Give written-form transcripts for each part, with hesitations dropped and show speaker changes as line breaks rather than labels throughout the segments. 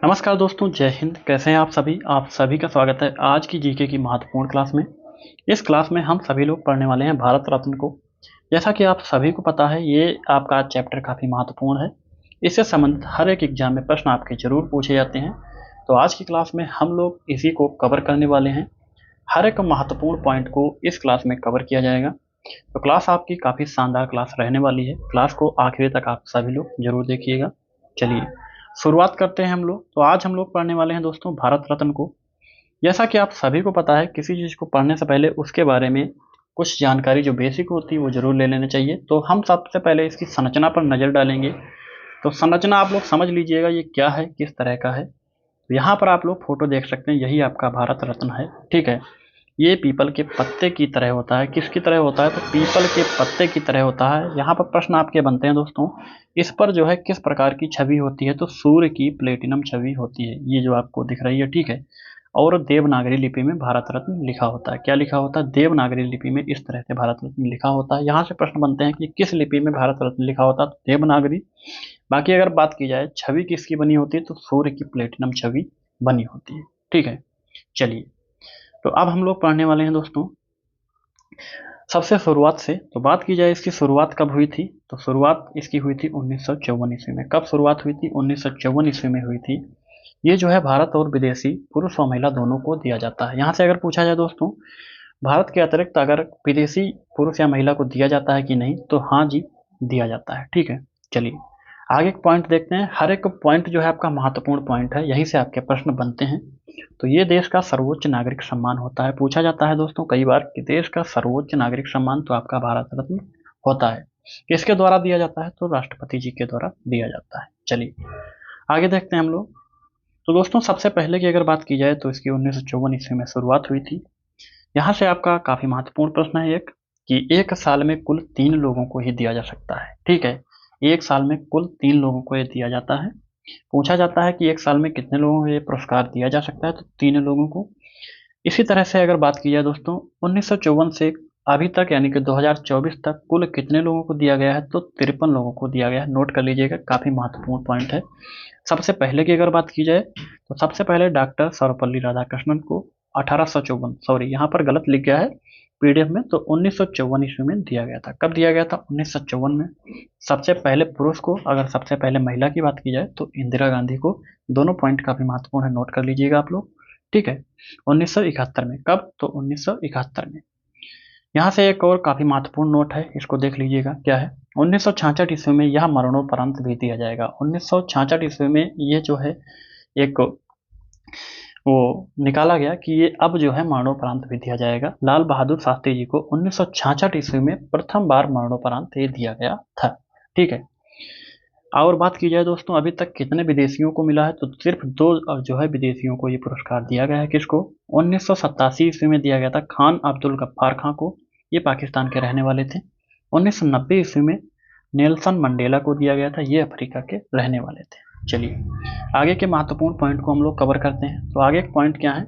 नमस्कार दोस्तों, जय हिंद। कैसे हैं आप सभी का स्वागत है आज की जीके की महत्वपूर्ण क्लास में। इस क्लास में हम सभी लोग पढ़ने वाले हैं भारत रत्न को। जैसा कि आप सभी को पता है, ये आपका चैप्टर काफ़ी महत्वपूर्ण है। इससे संबंधित हर एक एग्जाम में प्रश्न आपके जरूर पूछे जाते हैं। तो आज की क्लास में हम लोग इसी को कवर करने वाले हैं। हर एक महत्वपूर्ण पॉइंट को इस क्लास में कवर किया जाएगा। तो क्लास आपकी काफ़ी शानदार क्लास रहने वाली है। क्लास को आखिरी तक आप सभी लोग जरूर देखिएगा। चलिए शुरुआत करते हैं हम लोग। तो आज हम लोग पढ़ने वाले हैं दोस्तों भारत रत्न को। जैसा कि आप सभी को पता है, किसी चीज़ को पढ़ने से पहले उसके बारे में कुछ जानकारी जो बेसिक होती है वो जरूर ले लेनी चाहिए। तो हम सबसे पहले इसकी संरचना पर नज़र डालेंगे। तो संरचना आप लोग समझ लीजिएगा ये क्या है, किस तरह का है। तो यहाँ पर आप लोग फोटो देख सकते हैं, यही आपका भारत रत्न है। ठीक है, ये पीपल के पत्ते की तरह होता है। किसकी तरह होता है? तो पीपल के पत्ते की तरह होता है। यहाँ पर प्रश्न आपके बनते हैं दोस्तों, इस पर जो है किस प्रकार की छवि होती है? तो सूर्य की प्लेटिनम छवि होती है, ये जो आपको दिख रही है। ठीक है, और देवनागरी लिपि में भारत रत्न लिखा होता है। क्या लिखा होता है? देवनागरी लिपि में इस तरह से भारत रत्न लिखा होता है। यहाँ से प्रश्न बनते हैं कि किस लिपि में भारत रत्न लिखा होता है? तो देवनागरी। बाकी अगर बात की जाए छवि किसकी बनी होती है, तो सूर्य की प्लेटिनम छवि बनी होती है। ठीक है, चलिए तो अब हम लोग पढ़ने वाले हैं दोस्तों सबसे शुरुआत से। तो बात की जाए इसकी शुरुआत कब हुई थी, तो शुरुआत इसकी हुई थी 1954 ईस्वी में। कब शुरुआत हुई थी? 1954 ईस्वी में हुई थी। ये जो है भारत और विदेशी पुरुष और महिला दोनों को दिया जाता है। यहाँ से अगर पूछा जाए दोस्तों, भारत के अतिरिक्त अगर विदेशी पुरुष या महिला को दिया जाता है कि नहीं, तो हाँ जी, दिया जाता है। ठीक है, चलिए आगे एक पॉइंट देखते हैं। हर एक पॉइंट जो है आपका महत्वपूर्ण पॉइंट है, यहीं से आपके प्रश्न बनते हैं। तो ये देश का सर्वोच्च नागरिक सम्मान होता है। पूछा जाता है दोस्तों कई बार कि देश का सर्वोच्च नागरिक सम्मान, तो आपका भारत रत्न होता है। किसके द्वारा दिया जाता है? तो राष्ट्रपति जी के द्वारा दिया जाता है। चलिए आगे देखते हैं हम लोग। तो दोस्तों सबसे पहले की अगर बात की जाए तो इसकी 1954 ईस्वी में शुरुआत हुई थी। यहाँ से आपका काफी महत्वपूर्ण प्रश्न है एक, कि एक साल में कुल 3 लोगों को ही दिया जा सकता है। ठीक है, एक साल में कुल 3 लोगों को ये दिया जाता है। पूछा जाता है कि एक साल में कितने लोगों को ये पुरस्कार दिया जा सकता है? तो 3 लोगों को। इसी तरह से अगर बात की जाए दोस्तों 1954 से अभी तक यानी कि 2024 तक कुल कितने लोगों को दिया गया है? तो 53 लोगों को दिया गया है। नोट कर लीजिएगा, काफी महत्वपूर्ण पॉइंट है। सबसे पहले की अगर बात की जाए तो सबसे पहले डॉक्टर सर्वपल्ली राधाकृष्णन को 1854, सॉरी यहाँ पर गलत लिख गया है पीडीएफ में, तो 1954 ईस्वी में दिया गया था। कब दिया गया था? 1954 में। सबसे पहले पुरुष को, अगर सबसे पहले महिला की बात की जाए तो इंदिरा गांधी को। दोनों पॉइंट काफी महत्वपूर्ण है, नोट कर लीजिएगा आप लोग। ठीक है, 1971 में। कब? तो 1971 में। यहाँ से एक और काफी महत्वपूर्ण नोट है, इसको देख लीजिएगा क्या है। 1966 ईस्वी में यह मरणोपरांत भी दिया जाएगा। 1966 ईस्वी में ये जो है एक वो निकाला गया कि ये अब जो है मरणोपरांत भी दिया जाएगा। लाल बहादुर शास्त्री जी को 1966 ईस्वी में प्रथम बार मरणोपरांत ये दिया गया था। ठीक है, और बात की जाए दोस्तों अभी तक कितने विदेशियों को मिला है, तो सिर्फ 2 जो है विदेशियों को ये पुरस्कार दिया गया है। किसको? 1987 ईस्वी में दिया गया था खान अब्दुल गफ्फार खां को, ये पाकिस्तान के रहने वाले थे। 1990 ईस्वी में नेल्सन मंडेला को दिया गया था, ये अफ्रीका के रहने वाले थे। चलिए आगे के महत्वपूर्ण पॉइंट को हम लोग कवर करते हैं। तो आगे एक पॉइंट क्या है,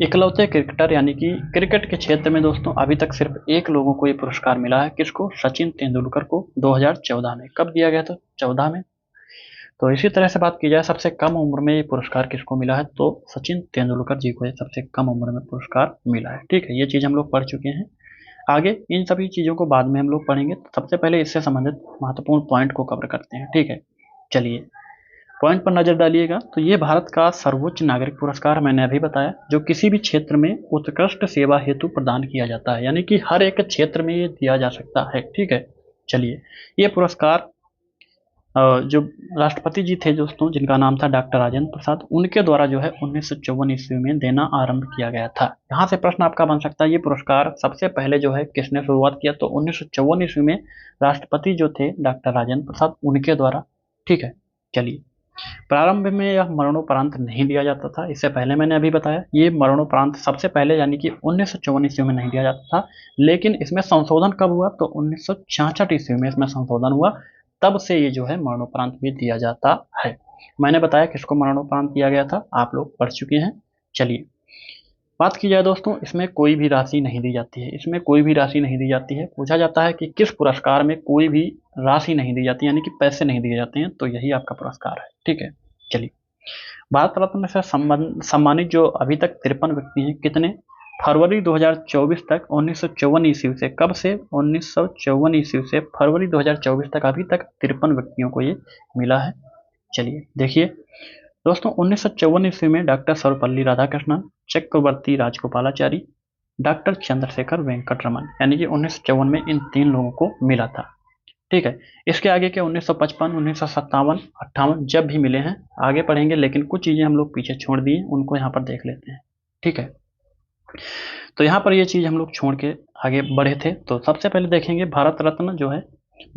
इकलौते क्रिकेटर यानी कि क्रिकेट के क्षेत्र में दोस्तों अभी तक सिर्फ एक लोगों को ये पुरस्कार मिला है। किसको? सचिन तेंदुलकर को 2014 में। कब दिया गया था? 14 में। तो इसी तरह से बात की जाए सबसे कम उम्र में ये पुरस्कार किसको मिला है, तो सचिन तेंदुलकर जी को ये सबसे कम उम्र में पुरस्कार मिला है। ठीक है, ये चीज़ हम लोग पढ़ चुके हैं। आगे इन सभी चीज़ों को बाद में हम लोग पढ़ेंगे। तो सबसे पहले इससे संबंधित महत्वपूर्ण पॉइंट को कवर करते हैं। ठीक है, चलिए पॉइंट पर नजर डालिएगा। तो ये भारत का सर्वोच्च नागरिक पुरस्कार मैंने अभी बताया, जो किसी भी क्षेत्र में उत्कृष्ट सेवा हेतु प्रदान किया जाता है, यानी कि हर एक क्षेत्र में ये दिया जा सकता है। ठीक है, चलिए ये पुरस्कार जो राष्ट्रपति जी थे दोस्तों, जिनका नाम था डॉक्टर राजेंद्र प्रसाद, उनके द्वारा जो है 1954 ईस्वी में देना आरंभ किया गया था। यहाँ से प्रश्न आपका बन सकता है ये पुरस्कार सबसे पहले जो है किसने शुरुआत किया, तो 1954 ईस्वी में राष्ट्रपति जो थे डॉक्टर राजेंद्र प्रसाद, उनके द्वारा। ठीक है, चलिए प्रारंभ में यह मरणोपरांत नहीं दिया जाता था। इससे पहले मैंने अभी बताया ये मरणोपरांत सबसे पहले यानी कि 1954 ईस्वी में नहीं दिया जाता था। लेकिन इसमें संशोधन कब हुआ, तो 1966 ईस्वी में इसमें संशोधन हुआ। तब से ये जो है मरणोपरांत भी दिया जाता है। मैंने बताया किसको मरणोपरांत दिया गया था, आप लोग पढ़ चुके हैं। चलिए बात की जाए दोस्तों, इसमें कोई भी राशि नहीं दी जाती है। इसमें कोई भी राशि नहीं दी जाती है। पूछा जाता है कि किस पुरस्कार में कोई भी राशि नहीं दी जाती, यानी कि पैसे नहीं दिए जाते हैं, तो यही आपका पुरस्कार है। ठीक है, चलिए भारत रत्न से सम्मानित जो अभी तक 53 व्यक्ति हैं, कितने? फरवरी 2024 तक 1954 ईस्वी से, कब से? 1954 ईस्वी से फरवरी 2024 तक अभी तक 53 व्यक्तियों को ये मिला है। चलिए देखिए दोस्तों, 1954 ईस्वी में डॉक्टर सर्वपल्ली राधाकृष्णन, चक्रवर्ती राजगोपालाचारी, डॉक्टर चंद्रशेखर वेंकट रमन, यानी कि 1954 में इन 3 लोगों को मिला था। ठीक है। इसके आगे के 1955, 1957, 58 जब भी मिले हैं आगे पढ़ेंगे, लेकिन कुछ चीज़ें हम लोग पीछे छोड़ दिए, उनको यहाँ पर देख लेते हैं। ठीक है। तो यहाँ पर ये चीज़ हम लोग छोड़ के आगे बढ़े थे। तो सबसे पहले देखेंगे भारत रत्न जो है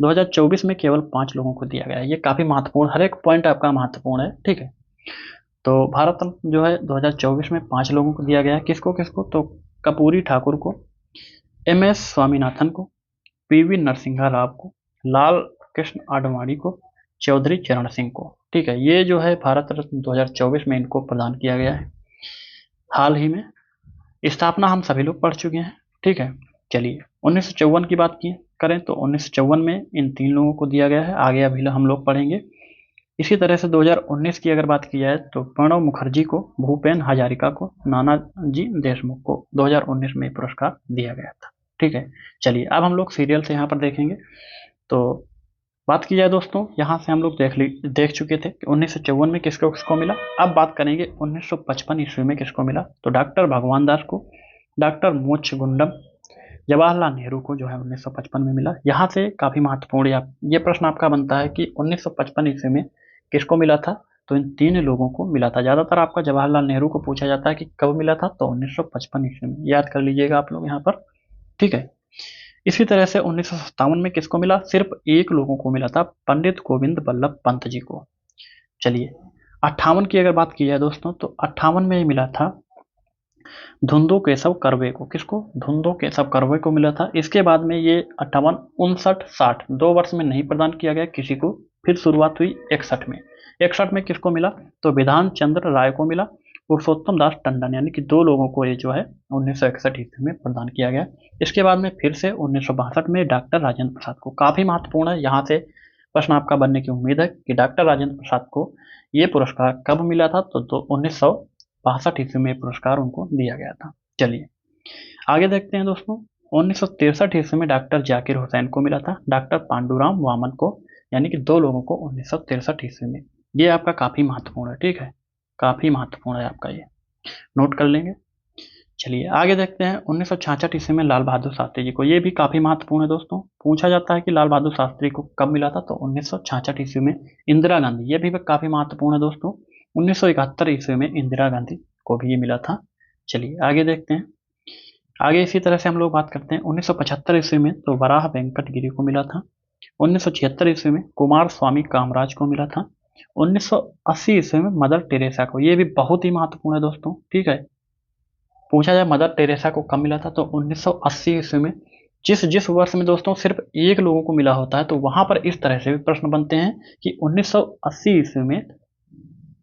2024 में केवल 5 लोगों को दिया गया है। ये काफ़ी महत्वपूर्ण, हर एक पॉइंट आपका महत्वपूर्ण है। ठीक है। तो भारत रत्न जो है 2024 में 5 लोगों को दिया गया है। किसको किसको? तो कर्पूरी ठाकुर को, MS स्वामीनाथन को, PV नरसिम्हा राव को, लाल कृष्ण आडवाणी को, चौधरी चरण सिंह को। ठीक है। ये जो है भारत रत्न 2024 में इनको प्रदान किया गया है। हाल ही में स्थापना हम सभी लोग पढ़ चुके हैं। ठीक है। चलिए 1954 की बात की करें तो 1954 में इन 3 लोगों को दिया गया है। आगे अभी हम लोग पढ़ेंगे। इसी तरह से 2019 की अगर बात की जाए तो प्रणब मुखर्जी को, भूपेन हजारिका को, नानाजी देशमुख को 2019 में पुरस्कार दिया गया था। ठीक है। चलिए अब हम लोग सीरियल से यहाँ पर देखेंगे। तो बात की जाए दोस्तों, यहाँ से हम लोग देख चुके थे कि 1954 में किसको किसको मिला। अब बात करेंगे 1955 ईस्वी में किसको मिला। तो डॉक्टर भगवान दास को, डॉक्टर मोक्षगुंडम, जवाहरलाल नेहरू को जो है 1955 में मिला। यहाँ से काफ़ी महत्वपूर्ण ये प्रश्न आपका बनता है कि 1955 ईस्वी में किसको मिला था। तो इन 3 लोगों को मिला था। ज़्यादातर आपका जवाहरलाल नेहरू को पूछा जाता है कि कब मिला था, तो 1955 ईस्वी में। याद कर लीजिएगा आप लोग यहाँ पर। ठीक है। इसी तरह से 1957 में किसको मिला? सिर्फ 1 लोगों को मिला था, पंडित गोविंद बल्लभ पंत जी को। चलिए 58 की अगर बात की जाए दोस्तों, तो 58 में मिला था धुंधु केशव कर्वे को। किसको? धुंधु केशव कर्वे को मिला था। इसके बाद में ये 58, 59, 60 2 वर्ष में नहीं प्रदान किया गया किसी को। फिर शुरुआत हुई 61 में। 61 में किसको मिला? तो विधान चंद्र राय को मिला, पुरुषोत्तम दास टंडन, यानी कि 2 लोगों को ये जो है 1961 ईस्वी में प्रदान किया गया। इसके बाद में फिर से 1962 में डॉक्टर राजेंद्र प्रसाद को। काफ़ी महत्वपूर्ण है, यहाँ से प्रश्न आपका बनने की उम्मीद है कि डॉक्टर राजेंद्र प्रसाद को ये पुरस्कार कब मिला था। तो 1962 ईस्वी में पुरस्कार उनको दिया गया था। चलिए आगे देखते हैं दोस्तों। 1963 ईस्वी में डॉक्टर जाकिर हुसैन को मिला था, डॉक्टर पांडुराम वामन को, यानी कि 2 लोगों को 1963 ईस्वी में। ये आपका काफ़ी महत्वपूर्ण है। ठीक है। काफ़ी महत्वपूर्ण है आपका, ये नोट कर लेंगे। चलिए आगे देखते हैं 1966 ईस्वी में लाल बहादुर शास्त्री जी को। ये भी काफ़ी महत्वपूर्ण है दोस्तों। पूछा जाता है कि लाल बहादुर शास्त्री को कब मिला था, तो 1966 ईस्वी में। इंदिरा गांधी, ये भी काफ़ी महत्वपूर्ण है दोस्तों। 1971 ईस्वी में इंदिरा गांधी को भी ये मिला था। चलिए आगे देखते हैं। आगे इसी तरह से हम लोग बात करते हैं 1975 ईस्वी में, तो वराह वेंकट गिरी को मिला था। 1976 ईस्वी में कुमार स्वामी कामराज को मिला था। 1980 ईस्वी में मदर टेरेसा को। ये भी बहुत ही महत्वपूर्ण है दोस्तों। ठीक है। पूछा जाए मदर टेरेसा को कब मिला था, तो 1980 ईस्वी में। जिस जिस वर्ष में दोस्तों सिर्फ 1 लोगों को मिला होता है, तो वहां पर इस तरह से भी प्रश्न बनते हैं कि 1980 ईस्वी में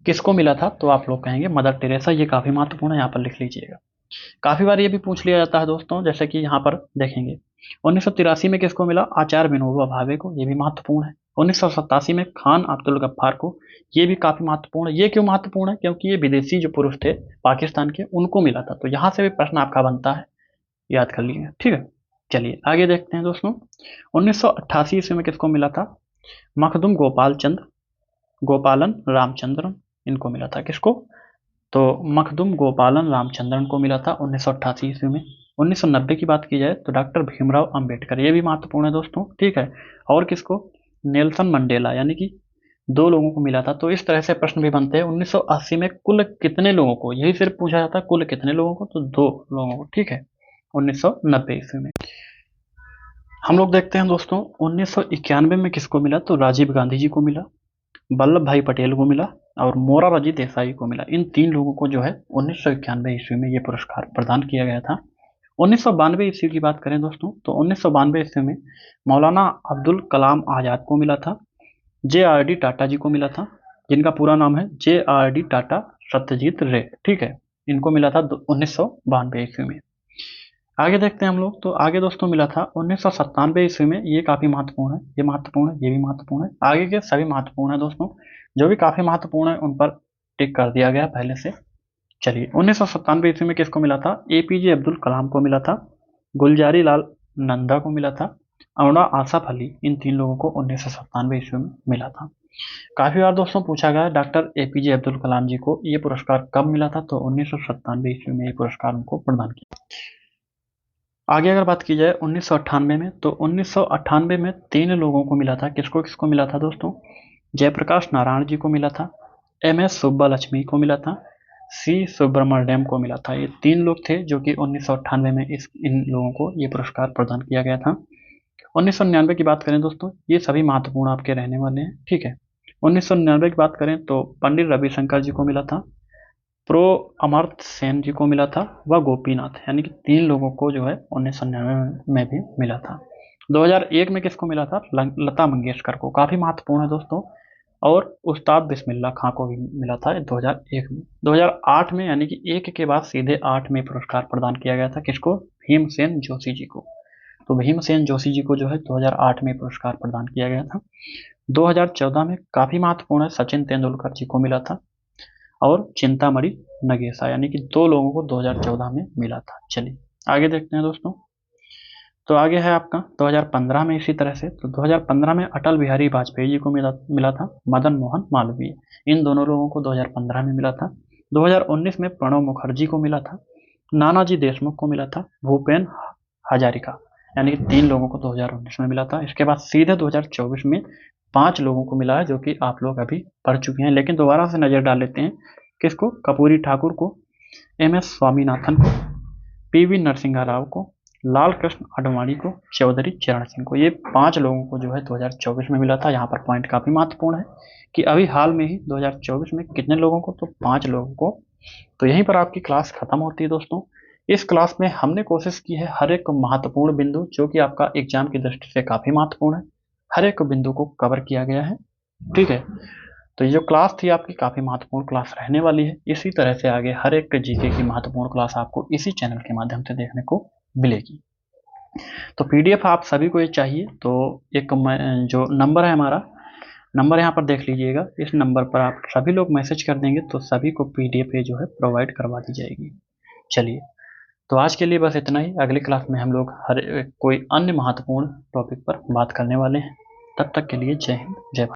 किसको मिला था, तो आप लोग कहेंगे मदर टेरेसा। ये काफी महत्वपूर्ण है, यहाँ पर लिख लीजिएगा। काफी बार ये भी पूछ लिया जाता है दोस्तों, जैसे कि यहाँ पर देखेंगे 1983 में किसको मिला? आचार्य विनोबा भावे को। ये भी महत्वपूर्ण है। 1987 में खान अब्दुल गफ्फार को। ये भी काफी महत्वपूर्ण है। ये क्यों महत्वपूर्ण है? क्योंकि ये विदेशी जो पुरुष थे पाकिस्तान के, उनको मिला था। तो यहाँ से भी प्रश्न आपका बनता है, याद कर लीजिए। ठीक है। चलिए आगे देखते हैं दोस्तों। 1988 ईस्वी में किसको मिला था? मखदूम गोपालन रामचंद्रन, इनको मिला था। किसको? तो मखदूम गोपालन रामचंद्रन को मिला था 1988 ईस्वी में। 1990 की बात की जाए तो डॉक्टर भीमराव अंबेडकर। ये भी महत्वपूर्ण है दोस्तों। ठीक है। और किसको? नेल्सन मंडेला, यानी कि 2 लोगों को मिला था। तो इस तरह से प्रश्न भी बनते हैं। 1980 में कुल कितने लोगों को, यही सिर्फ पूछा जाता है कुल कितने लोगों को, तो 2 लोगों को। ठीक है। 1990 ईस्वी में हम लोग देखते हैं दोस्तों 1991 में किसको मिला, तो राजीव गांधी जी को मिला, वल्लभ भाई पटेल को मिला और मोरारजी देसाई को मिला। इन 3 लोगों को जो है 1991 ईस्वी में ये पुरस्कार प्रदान किया गया था। 1992 ईस्वी की बात करें दोस्तों, तो 1992 ईस्वी में मौलाना अब्दुल कलाम आज़ाद को मिला था, JRD टाटा जी को मिला था, जिनका पूरा नाम है JRD टाटा सत्यजीत रे। ठीक है। इनको मिला था 1992 ईस्वी में। आगे देखते हैं हम लोग। तो आगे दोस्तों मिला था 1997 ईस्वी में। ये काफ़ी महत्वपूर्ण है, ये महत्वपूर्ण है, ये भी महत्वपूर्ण है। आगे के सभी महत्वपूर्ण है दोस्तों। जो भी काफ़ी महत्वपूर्ण है उन पर टिक कर दिया गया पहले से। चलिए 1997 ईस्वी में किसको मिला था? एपीजे अब्दुल कलाम को मिला था, गुलजारी लाल नंदा को मिला था, अरुणा आसफ अली, इन 3 लोगों को 1997 ईस्वी में मिला था। काफी बार दोस्तों पूछा गया डॉक्टर एपीजे अब्दुल कलाम जी को ये पुरस्कार कब मिला था? तो 1997 ईस्वी में ये पुरस्कार उनको प्रदान किया। आगे अगर बात की जाए 1998 में, तो 1998 में 3 लोगों को मिला था। किसको किसको मिला था दोस्तों? जयप्रकाश नारायण जी को मिला था, एम.एस. सुब्बालक्ष्मी को मिला था, सी सुब्रमण्यम को मिला था। ये 3 लोग थे जो कि 1998 में इन लोगों को ये पुरस्कार प्रदान किया गया था। 1999 की बात करें दोस्तों, ये सभी महत्वपूर्ण आपके रहने वाले हैं, ठीक है। 1999 की बात करें तो पंडित रविशंकर जी को मिला था, प्रो अमर्त्य सेन जी को मिला था, व गोपीनाथ, यानी कि 3 लोगों को जो है 1999 में भी मिला था। 2001 में किसको मिला था? लता मंगेशकर को, काफी महत्वपूर्ण है दोस्तों। और उस्ताद बिस्मिल्लाह खां को भी मिला था 2001 में। 2008 में, यानी कि एक के बाद सीधे 8 में पुरस्कार प्रदान किया गया था। किसको? भीमसेन जोशी जी को। तो भीमसेन जोशी जी को जो है 2008 में पुरस्कार प्रदान किया गया था। 2014 में काफी महत्वपूर्ण है, सचिन तेंदुलकर जी को मिला था, और चिंतामणि नगेशा, यानी कि 2 लोगों को 2014 में मिला था। चलिए आगे देखते हैं दोस्तों। तो आगे है आपका 2015 में, इसी तरह से तो 2015 में अटल बिहारी वाजपेयी जी को मिला था, मदन मोहन मालवीय, इन दोनों लोगों को 2015 में मिला था। 2019 में प्रणब मुखर्जी को मिला था, नानाजी देशमुख को मिला था, भूपेन हजारिका, यानी कि 3 लोगों को 2019 में मिला था। इसके बाद सीधे 2024 में 5 लोगों को मिला है, जो कि आप लोग अभी पढ़ चुके हैं, लेकिन दोबारा से नजर डाल लेते हैं। किसको? कपूरी ठाकुर को, एम.एस. स्वामीनाथन को, पी.वी. नरसिंहा राव को, लाल कृष्ण आडवाणी को, चौधरी चरण सिंह को। ये 5 लोगों को जो है 2024 में मिला था। यहाँ पर पॉइंट काफी महत्वपूर्ण है कि अभी हाल में ही 2024 में कितने लोगों को? तो 5 लोगों को। तो यहीं पर आपकी क्लास खत्म होती है दोस्तों। इस क्लास में हमने कोशिश की है हर एक महत्वपूर्ण बिंदु, जो कि आपका एग्जाम की दृष्टि से काफी महत्वपूर्ण है, हर एक बिंदु को कवर किया गया है, ठीक है। तो ये जो क्लास थी आपकी काफी महत्वपूर्ण क्लास रहने वाली है। इसी तरह से आगे हर एक जीके की महत्वपूर्ण क्लास आपको इसी चैनल के माध्यम से देखने को मिलेगी। तो पीडीएफ आप सभी को ये चाहिए, तो एक जो नंबर है हमारा, नंबर यहाँ पर देख लीजिएगा। इस नंबर पर आप सभी लोग मैसेज कर देंगे तो सभी को पीडीएफ जो है प्रोवाइड करवा दी जाएगी। चलिए, तो आज के लिए बस इतना ही। अगली क्लास में हम लोग कोई अन्य महत्वपूर्ण टॉपिक पर बात करने वाले हैं। तब तक के लिए जय हिंद, जय भारत।